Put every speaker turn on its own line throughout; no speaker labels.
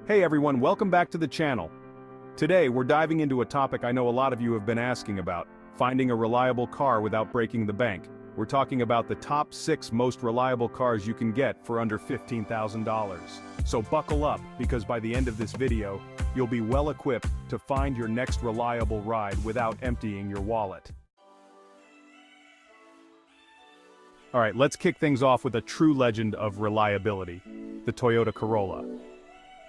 Hey everyone, welcome back to the channel. Today we're diving into a topic I know a lot of you have been asking about, finding a reliable car without breaking the bank. We're talking about the top 6 most reliable cars you can get for under $15,000. So buckle up, because by the end of this video, you'll be well equipped to find your next reliable ride without emptying your wallet. Alright, let's kick things off with a true legend of reliability, the Toyota Corolla.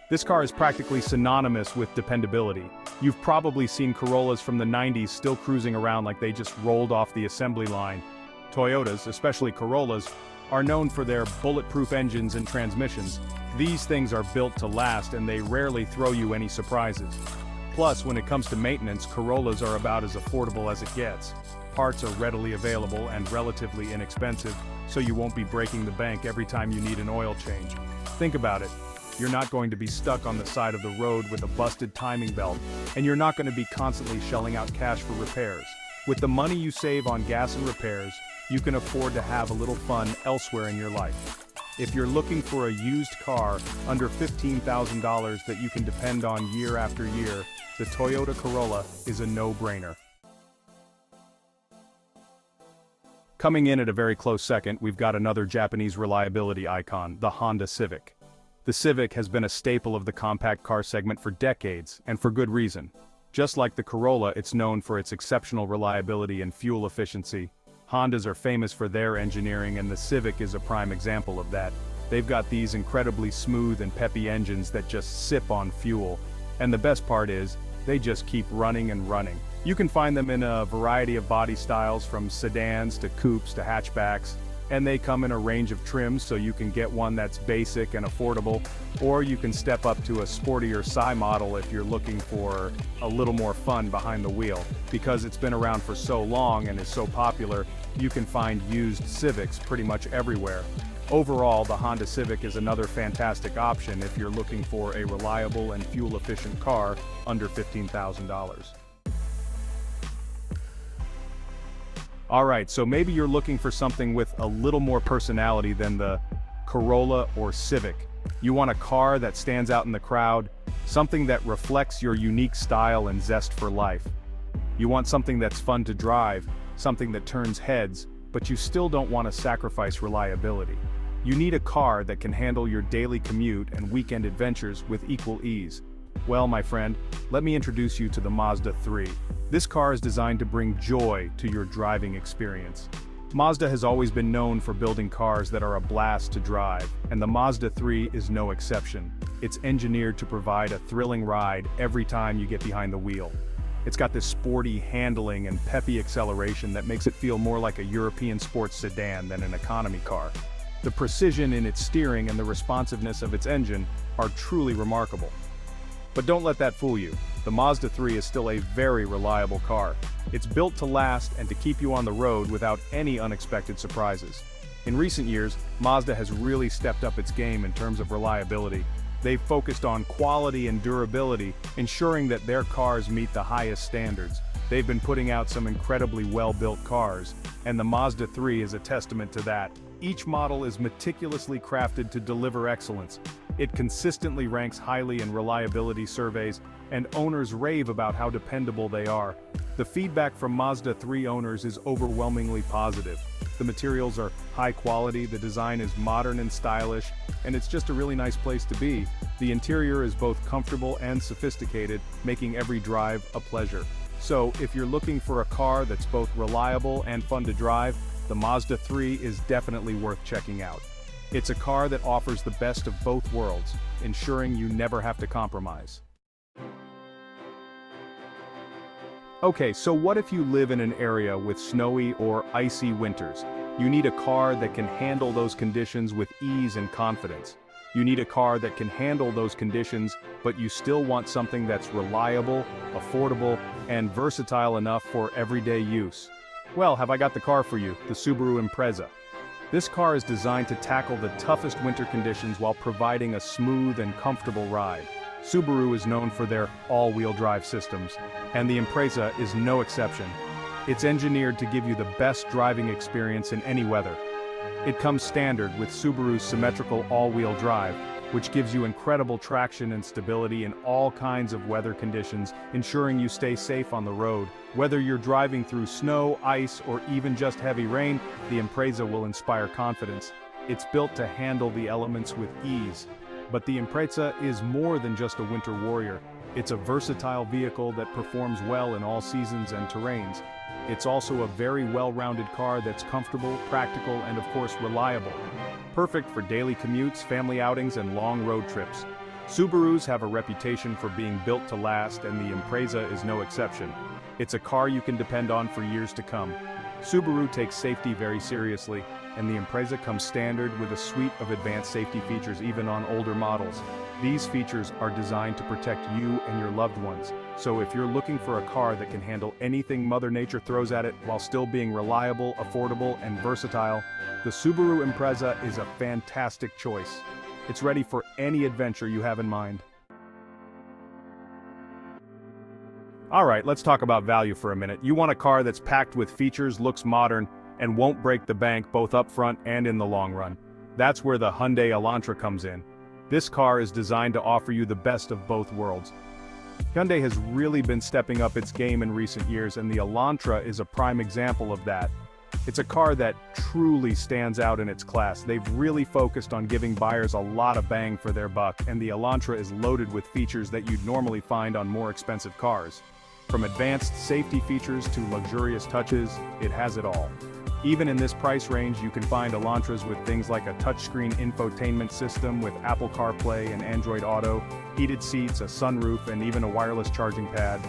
This car is practically synonymous with dependability. You've probably seen Corollas from the 90s still cruising around like they just rolled off the assembly line. Toyotas, especially Corollas, are known for their bulletproof engines and transmissions. These things are built to last and they rarely throw you any surprises. Plus, when it comes to maintenance, Corollas are about as affordable as it gets. Parts are readily available and relatively inexpensive, so you won't be breaking the bank every time you need an oil change. Think about it. You're not going to be stuck on the side of the road with a busted timing belt, and you're not going to be constantly shelling out cash for repairs. With the money you save on gas and repairs, you can afford to have a little fun elsewhere in your life. If you're looking for a used car under $15,000 that you can depend on year after year, the Toyota Corolla is a no-brainer. Coming in at a very close second, we've got another Japanese reliability icon, the Honda Civic. The Civic has been a staple of the compact car segment for decades, and for good reason. Just like the Corolla, it's known for its exceptional reliability and fuel efficiency. Hondas are famous for their engineering, and the Civic is a prime example of that. They've got these incredibly smooth and peppy engines that just sip on fuel. And the best part is, they just keep running and running. You can find them in a variety of body styles, from sedans to coupes to hatchbacks. And they come in a range of trims, so you can get one that's basic and affordable, or you can step up to a sportier Psi model if you're looking for a little more fun behind the wheel. Because it's been around for so long and is so popular, you can find used Civics pretty much everywhere. Overall, the Honda Civic is another fantastic option if you're looking for a reliable and fuel-efficient car under $15,000. Alright, so maybe you're looking for something with a little more personality than the Corolla or Civic. You want a car that stands out in the crowd, something that reflects your unique style and zest for life. You want something that's fun to drive, something that turns heads, but you still don't want to sacrifice reliability. You need a car that can handle your daily commute and weekend adventures with equal ease. Well, my friend, let me introduce you to the Mazda 3. This car is designed to bring joy to your driving experience. Mazda has always been known for building cars that are a blast to drive, and the Mazda 3 is no exception. It's engineered to provide a thrilling ride every time you get behind the wheel. It's got this sporty handling and peppy acceleration that makes it feel more like a European sports sedan than an economy car. The precision in its steering and the responsiveness of its engine are truly remarkable. But don't let that fool you. The Mazda 3 is still a very reliable car. It's built to last and to keep you on the road without any unexpected surprises. In recent years, Mazda has really stepped up its game in terms of reliability. They've focused on quality and durability, ensuring that their cars meet the highest standards. They've been putting out some incredibly well-built cars, and the Mazda 3 is a testament to that. Each model is meticulously crafted to deliver excellence. It consistently ranks highly in reliability surveys, and owners rave about how dependable they are. The feedback from Mazda 3 owners is overwhelmingly positive. The materials are high quality, the design is modern and stylish, and it's just a really nice place to be. The interior is both comfortable and sophisticated, making every drive a pleasure. So, if you're looking for a car that's both reliable and fun to drive, the Mazda 3 is definitely worth checking out. It's a car that offers the best of both worlds, ensuring you never have to compromise. Okay, so what if you live in an area with snowy or icy winters? You need a car that can handle those conditions with ease and confidence. You need a car that can handle those conditions, but you still want something that's reliable, affordable, and versatile enough for everyday use. Well, have I got the car for you, the Subaru Impreza. This car is designed to tackle the toughest winter conditions while providing a smooth and comfortable ride. Subaru is known for their all-wheel drive systems, and the Impreza is no exception. It's engineered to give you the best driving experience in any weather. It comes standard with Subaru's symmetrical all-wheel drive, which gives you incredible traction and stability in all kinds of weather conditions, ensuring you stay safe on the road. Whether you're driving through snow, ice, or even just heavy rain, the Impreza will inspire confidence. It's built to handle the elements with ease. But the Impreza is more than just a winter warrior. It's a versatile vehicle that performs well in all seasons and terrains. It's also a very well-rounded car that's comfortable, practical, and of course reliable. Perfect for daily commutes, family outings, and long road trips. Subarus have a reputation for being built to last, and the Impreza is no exception. It's a car you can depend on for years to come. Subaru takes safety very seriously, and the Impreza comes standard with a suite of advanced safety features even on older models. These features are designed to protect you and your loved ones. So if you're looking for a car that can handle anything Mother Nature throws at it while still being reliable, affordable, and versatile, the Subaru Impreza is a fantastic choice. It's ready for any adventure you have in mind. Alright, let's talk about value for a minute. You want a car that's packed with features, looks modern, and won't break the bank both up front and in the long run. That's where the Hyundai Elantra comes in. This car is designed to offer you the best of both worlds. Hyundai has really been stepping up its game in recent years, and the Elantra is a prime example of that. It's a car that truly stands out in its class. They've really focused on giving buyers a lot of bang for their buck, and the Elantra is loaded with features that you'd normally find on more expensive cars. From advanced safety features to luxurious touches, it has it all. Even in this price range, you can find Elantras with things like a touchscreen infotainment system with Apple CarPlay and Android Auto, heated seats, a sunroof, and even a wireless charging pad.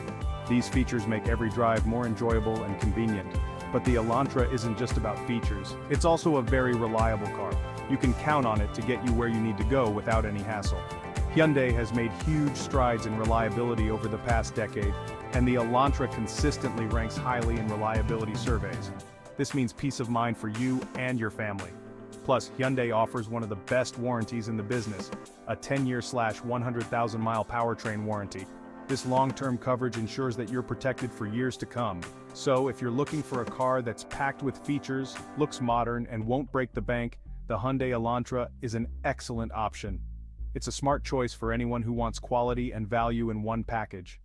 These features make every drive more enjoyable and convenient. But the Elantra isn't just about features. It's also a very reliable car. You can count on it to get you where you need to go without any hassle. Hyundai has made huge strides in reliability over the past decade, and the Elantra consistently ranks highly in reliability surveys. This means peace of mind for you and your family. Plus, Hyundai offers one of the best warranties in the business, a 10-year/100,000-mile powertrain warranty. This long-term coverage ensures that you're protected for years to come. So, if you're looking for a car that's packed with features, looks modern, and won't break the bank, the Hyundai Elantra is an excellent option. It's a smart choice for anyone who wants quality and value in one package.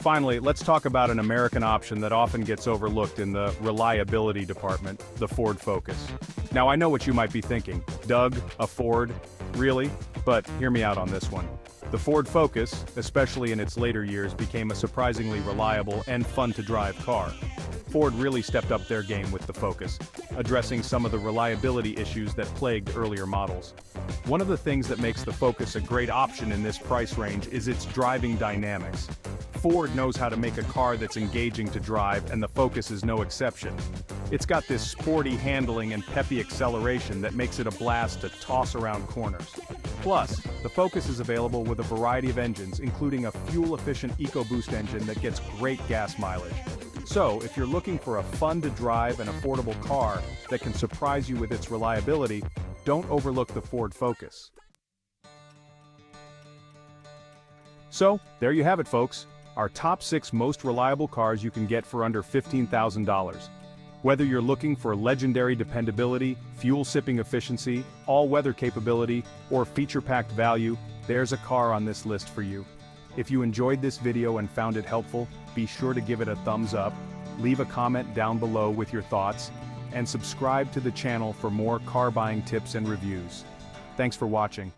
Finally, let's talk about an American option that often gets overlooked in the reliability department, the Ford Focus. Now I know what you might be thinking, Doug, a Ford? Really? But hear me out on this one. The Ford Focus, especially in its later years, became a surprisingly reliable and fun-to-drive car. Ford really stepped up their game with the Focus, addressing some of the reliability issues that plagued earlier models. One of the things that makes the Focus a great option in this price range is its driving dynamics. Ford knows how to make a car that's engaging to drive, and the Focus is no exception. It's got this sporty handling and peppy acceleration that makes it a blast to toss around corners. Plus, the Focus is available with a variety of engines, including a fuel-efficient EcoBoost engine that gets great gas mileage. So, if you're looking for a fun-to-drive and affordable car that can surprise you with its reliability, don't overlook the Ford Focus. So, there you have it, folks. Our top 6 most reliable cars you can get for under $15,000. Whether you're looking for legendary dependability, fuel-sipping efficiency, all-weather capability, or feature-packed value, there's a car on this list for you. If you enjoyed this video and found it helpful, be sure to give it a thumbs up, leave a comment down below with your thoughts, and subscribe to the channel for more car buying tips and reviews. Thanks for watching.